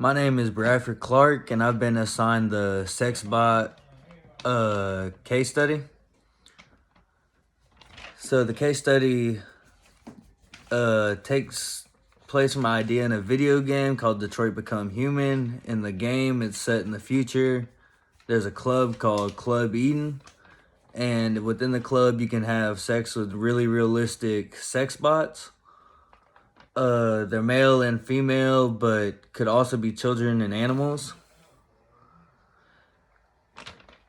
My name is Bradford Clark, and I've been assigned the Sexbot case study. So the case study takes place from an idea in a video game called Detroit Become Human. In the game, it's set in the future. There's a club called Club Eden, and within the club, you can have sex with really realistic sex bots. They're male and female, but could also be children and animals.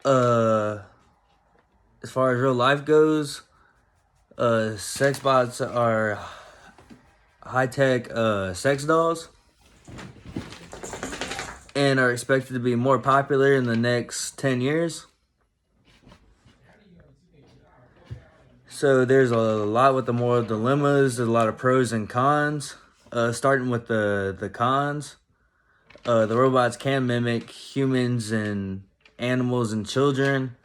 As far as real life goes, sex bots are high-tech sex dolls and are expected to be more popular in the next 10 years. So there's a lot with the moral dilemmas. There's a lot of pros and cons. Starting with the cons, the robots can mimic humans and animals and children.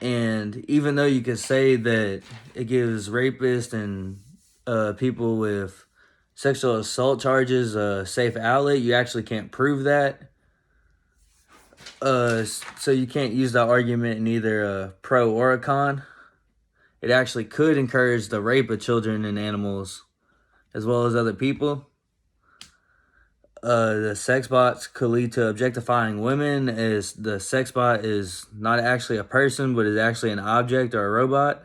And even though you could say that it gives rapists and people with sexual assault charges a safe outlet, you actually can't prove that. So you can't use that argument in either a pro or a con. It actually could encourage the rape of children and animals as well as other people. The sex bots could lead to objectifying women, as the sex bot is not actually a person, but is actually an object or a robot.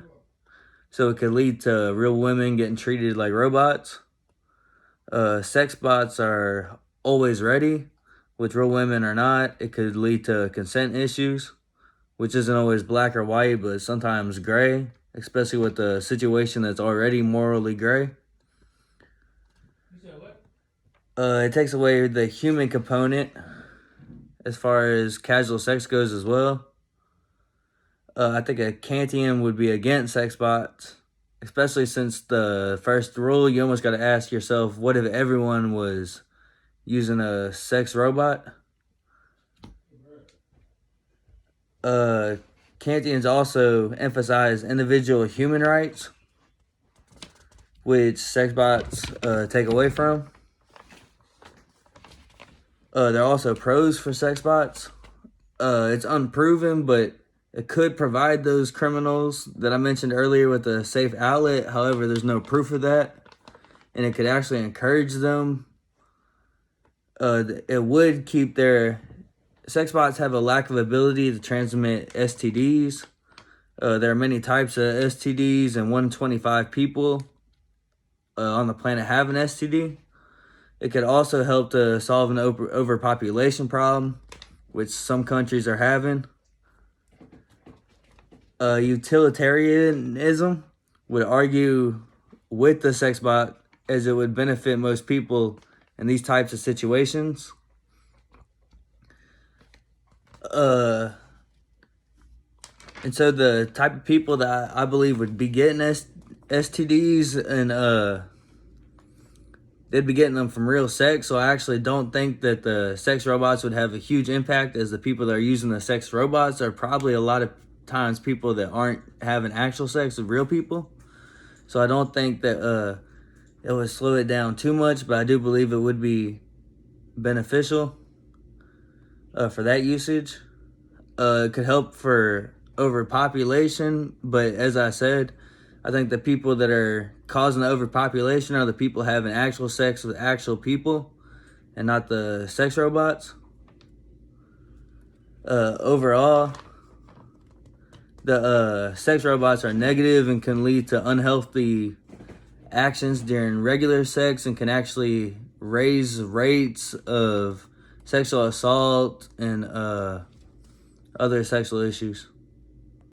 So it could lead to real women getting treated like robots. Sex bots are always ready, which real women are not. It could lead to consent issues, which isn't always black or white, but sometimes gray, especially with a situation that's already morally gray. It takes away the human component as far as casual sex goes as well. I think a Kantian would be against sex bots, especially since the first rule, you almost got to ask yourself, what if everyone was using a sex robot? Kantians also emphasize individual human rights, which sex bots take away from. There are also pros for sex bots. It's unproven, but it could provide those criminals that I mentioned earlier with a safe outlet. However, there's no proof of that. And it could actually encourage them. It would keep their... Sex bots have a lack of ability to transmit STDs. There are many types of STDs, and 125 people on the planet have an STD. It could also help to solve an overpopulation problem, which some countries are having. Utilitarianism would argue with the sex bot, as it would benefit most people in these types of situations. And so the type of people that I believe would be getting STDs, and they'd be getting them from real sex. So I actually don't think that the sex robots would have a huge impact, as the people that are using the sex robots are probably a lot of times people that aren't having actual sex with real people. So I don't think that it would slow it down too much, but I do believe it would be beneficial for that usage. It could help for overpopulation, but as I said, I think the people that are causing the overpopulation are the people having actual sex with actual people and not the sex robots. Overall, the sex robots are negative and can lead to unhealthy actions during regular sex, and can actually raise rates of sexual assault and other sexual issues.